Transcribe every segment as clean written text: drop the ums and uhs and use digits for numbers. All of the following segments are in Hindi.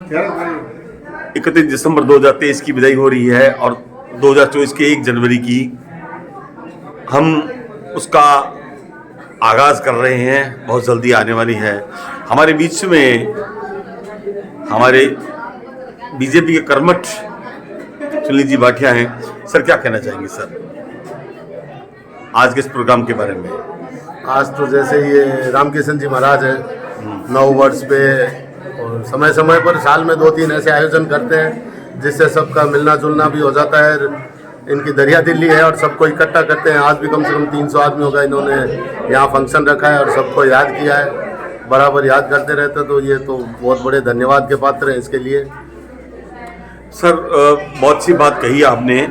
31 दिसंबर 2023 की विदाई हो रही है और 2024 के 1 जनवरी की हम उसका आगाज कर रहे हैं। बहुत जल्दी आने वाली है। हमारे बीच में हमारे बीजेपी के कर्मठ सुनील जी भाटिया हैं। सर, क्या कहना चाहेंगे सर आज के इस प्रोग्राम के बारे में? आज तो जैसे ये रामकिशन जी महाराज है 9 वर्ष पे, और समय समय पर साल में 2-3 ऐसे आयोजन करते हैं जिससे सबका मिलना जुलना भी हो जाता है। इनकी दरिया दिल्ली है और सबको इकट्ठा करते हैं। आज भी कम से कम 300 आदमी होगा इन्होंने यहाँ फंक्शन रखा है और सबको याद किया है, बराबर याद करते रहते। तो ये तो बहुत बड़े धन्यवाद के पात्र हैं इसके लिए। सर, बहुत सी बात कही आपने।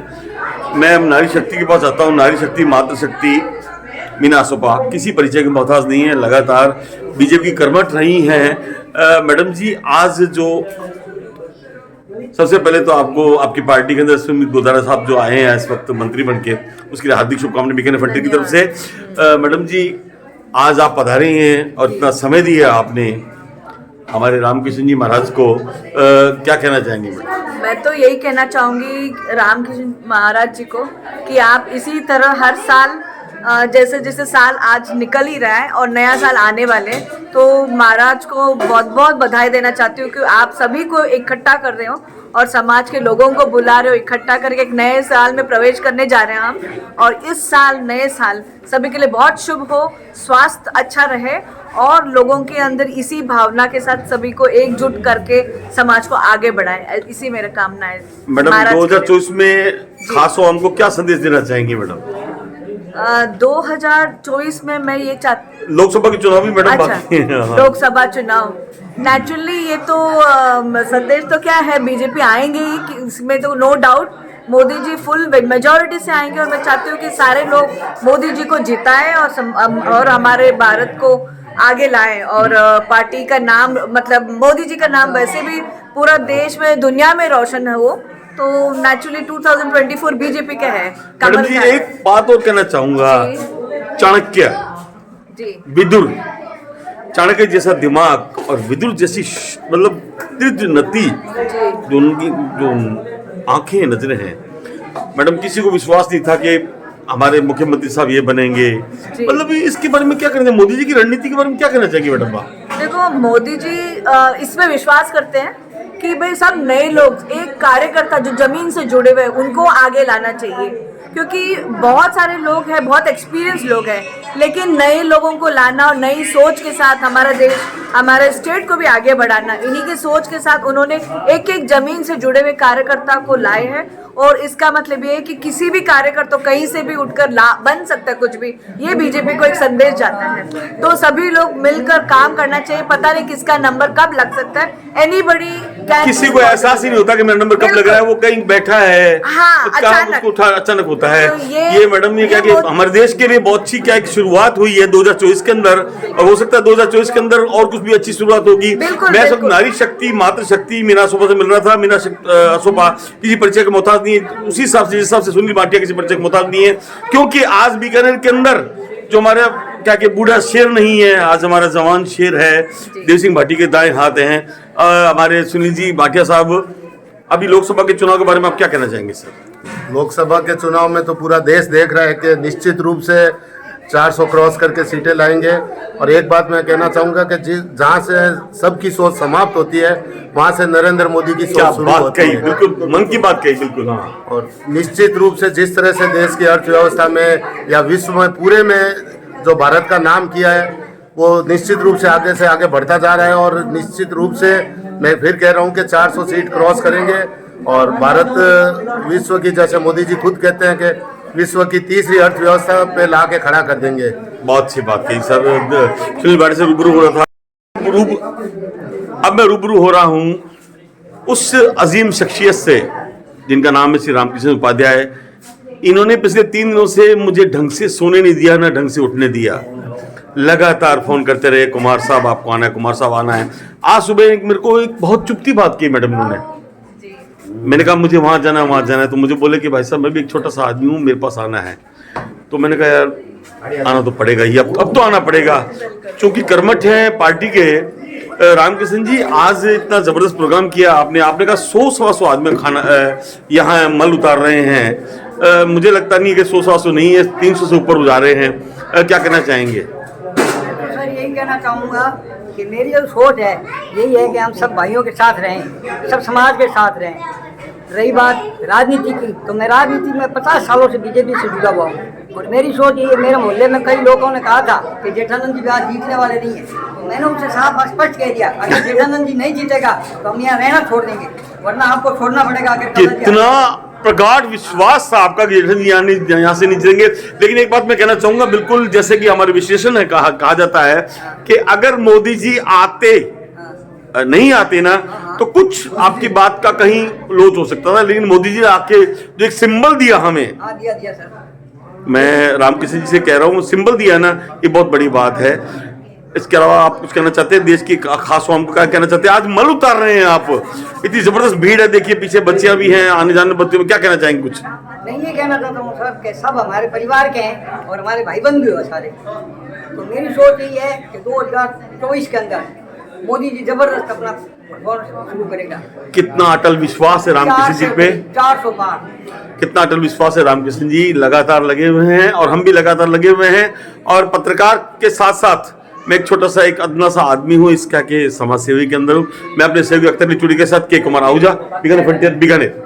मैं नारी शक्ति के पास आता हूँ। नारी शक्ति, मातृशक्ति मीना आसोपा किसी परिचय की मोहताज नहीं है, लगातार बीजेपी की कर्मठ रही हैं। मैडम जी, आज जो सबसे पहले तो आपको आपकी पार्टी के अंदर सुमित गोदारा साहब जो आए हैं इस वक्त मंत्री बन के, उसके लिए हार्दिक शुभकामनाएं बीकानेर फंटे की तरफ से। मैडम जी, आज आप पधारे हैं और इतना समय दिया आपने हमारे रामकिशन जी महाराज को, क्या कहना चाहेंगे मैडम? मैं तो यही कहना चाहूँगी रामकिशन महाराज जी को कि आप इसी तरह हर साल जैसे जैसे साल आज निकल ही रहा है और नया साल आने वाले, तो महाराज को बहुत बहुत बधाई देना चाहती हूँ कि आप सभी को इकट्ठा कर रहे हो और समाज के लोगों को बुला रहे हो इकट्ठा करके। एक नए साल में प्रवेश करने जा रहे हैं हम, और इस साल नए साल सभी के लिए बहुत शुभ हो, स्वास्थ्य अच्छा रहे और लोगों के अंदर इसी भावना के साथ सभी को एकजुट करके समाज को आगे बढ़ाए। इसी मेरा कामना है। मैडम, 2024 में खास हो हमको क्या संदेश देना चाहेंगे मैडम? 2024 में मैं ये चाहती, लोकसभा के चुनाव भी मैडम अच्छा, बाकी हैं। हाँ। लोकसभा चुनाव नेचुरली ये तो संदेश तो क्या है, बीजेपी आएंगे ही कि इसमें तो no doubt. Modi ji full majority से आएंगे और मैं चाहती हूँ कि सारे लोग मोदी जी को जिताएं और हमारे भारत को आगे लाएं। और पार्टी का नाम, मतलब मोदी जी का नाम वैसे भी पूरा देश में दुनिया में रोशन है वो, तो नेचुरली 2024 बीजेपी का है। मैडम जी, एक बात और कहना चाहूंगा। चाणक्य जी, विदुर, चाणक्य जैसा दिमाग और विदुर जैसी मतलब तीव्र नती, जो उनकी जो आंखें नजरें हैं मैडम, किसी को विश्वास नहीं था कि हमारे मुख्यमंत्री साहब ये बनेंगे। मतलब इसके बारे में क्या कहना चाहिए? मोदी जी की रणनीति के बारे में क्या कहना चाहिए मैडम? देखो, मोदी जी इसमें विश्वास करते हैं कि भाई सब नए लोग, एक कार्यकर्ता जो जमीन से जुड़े हुए हैं उनको आगे लाना चाहिए, क्योंकि बहुत सारे लोग हैं, बहुत एक्सपीरियंस लोग हैं, लेकिन नए लोगों को लाना और नई सोच के साथ हमारा देश, हमारे स्टेट को भी आगे बढ़ाना, इन्हीं की सोच के साथ उन्होंने एक एक जमीन से जुड़े हुए कार्यकर्ता को लाए हैं। और इसका मतलब ये है कि किसी भी कार्यकर्ता कहीं से भी उठकर बन सकता है कुछ भी। ये बीजेपी को एक संदेश जाता है, तो सभी लोग मिलकर काम करना चाहिए। पता नहीं किसका नंबर कब लग सकता है, एनीबडी कैन, किसी को एहसास ही नहीं होता कि मेरा नंबर कब लग रहा है, वो कहीं बैठा है। हाँ, अचानक होता है। तो ये मैडम, ये क्या कि हमारे देश के लिए बहुत अच्छी क्या एक शुरुआत हुई है 2024 के अंदर, और हो सकता है 2024 के अंदर और कुछ भी अच्छी शुरुआत होगी। मैं सब नारी शक्ति, मातृशक्ति मीना आसोपा से मिल रहा था। मीना आसोपा किसी परिचय के मोहताज नहीं है, उसी हिसाब से जिस हिसाब से सुनील भाटिया किसी परिचय के मोहताज नहीं है, क्योंकि आज बीकानेर के अंदर जो हमारा क्या कि बूढ़ा शेर नहीं है, आज हमारा जवान शेर है। देव सिंह भाटी के दाएं हाथ हैं हमारे सुनील जी भाटिया साहब। अभी लोकसभा के चुनाव के बारे में आप क्या कहना चाहेंगे सर? लोकसभा के चुनाव में तो पूरा देश देख रहा है कि निश्चित रूप से 400 क्रॉस करके सीटें लाएंगे। और एक बात मैं कहना चाहूँगा कि जहाँ से सबकी सोच समाप्त होती है, वहाँ से नरेंद्र मोदी की सोच शुरू होती है। बिल्कुल मन की बात कही, बिल्कुल। हाँ, और निश्चित रूप से जिस तरह से देश की अर्थव्यवस्था में या विश्व में पूरे में जो भारत का नाम किया है, वो निश्चित रूप से आगे बढ़ता जा रहा है। और निश्चित रूप से मैं फिर कह रहा हूँ कि 400 सीट क्रॉस करेंगे और भारत विश्व की, जैसे मोदी जी खुद कहते हैं कि विश्व की तीसरी अर्थव्यवस्था पे ला के खड़ा कर देंगे। बहुत सी बात कही सर। सुनील भाटी से रूबरू हो रहा था, अब मैं रूबरू हो रहा हूँ उस अजीम शख्सियत से जिनका नाम है श्री रामकिशन उपाध्याय। इन्होंने पिछले 3 दिनों से मुझे ढंग से सोने नहीं दिया, ना ढंग से उठने दिया। लगातार फोन करते रहे, कुमार साहब आपको आना है, कुमार साहब आना है। आज सुबह मेरे को एक बहुत चुपती बात की मैडम उन्होंने। मैंने कहा मुझे वहाँ जाना है, वहाँ जाना है। तो मुझे बोले कि भाई साहब मैं भी एक छोटा सा आदमी हूँ, मेरे पास आना है। तो मैंने कहा यार आना तो पड़ेगा ही, अब तो आना पड़ेगा, क्योंकि कर्मठ हैं पार्टी के। रामकिशन जी, आज इतना जबरदस्त प्रोग्राम किया आपने, आपने कहा 100-125 आदमी खाना यहाँ मल उतार रहे हैं। मुझे लगता नहीं कि 100-125 नहीं है, 300 से ऊपर उतार रहे हैं। क्या कहना चाहेंगे? तो सर यही कहना चाहूँगा कि मेरी जो सोच है यही है कि हम सब भाइयों के साथ रहें, सब समाज के साथ रहें। रही बात राजनीति की, तो मैं राजनीति में 50 सालों से बीजेपी से जुड़ा हुआ हूँ, और मेरी सोच ये है, मेरे मोहल्ले में कई लोगों ने कहा था कि जेठानंद जी आज जीतने वाले नहीं है, तो मैंने उनसे साफ स्पष्ट कह दिया, अगर जेठानंद जी नहीं जीतेगा तो हम यहाँ रहना छोड़ देंगे, वरना आपको छोड़ना पड़ेगा। अगर कितना प्रगाढ़ विश्वास था आपका कि जेठानंद जी यहाँ से नहीं जीतेंगे। लेकिन एक बात मैं कहना चाहूंगा, बिल्कुल जैसे कि हमारे विश्लेषण है, कहा जाता है कि अगर मोदी जी नहीं आते ना तो कुछ आपकी बात का कहीं लोच हो सकता था, लेकिन मोदी जी आके जो एक सिंबल दिया हमें, दिया सर। मैं रामकिशन जी से कह रहा हूँ, सिंबल दिया ना, ये बहुत बड़ी बात है। इसके अलावा आप कुछ कहना चाहते हैं? देश की खास कौम को क्या कहना चाहते हैं? आज मल उतार रहे हैं आप, इतनी जबरदस्त भीड़ है, देखिए पीछे बच्चियां भी हैं, आने जाने बच्चों में, क्या कहना चाहेंगे? कुछ नहीं, ये कहना चाहता हूँ सर कि सब हमारे परिवार के हैं और हमारे भाई बंधु भी हो सारे। तो मेरी सोच यही है कि 2024 के अंदर मोदी जी जबरदस्त अपना शुरू करेगा। कितना अटल विश्वास है रामकिशन जी पे? 400 पार। कितना अटल विश्वास है रामकिशन जी, लगातार लगे हुए हैं और हम भी लगातार लगे हुए हैं। और पत्रकार के साथ साथ मैं एक छोटा सा, एक अदना सा आदमी हूँ, इसका के समाज सेवी के अंदर हूँ। मैं अपने सहयोगी अख्तर चूड़ी के साथ के कुमार आहूजा, बीकानेर फ्रंटियर, बीकानेर।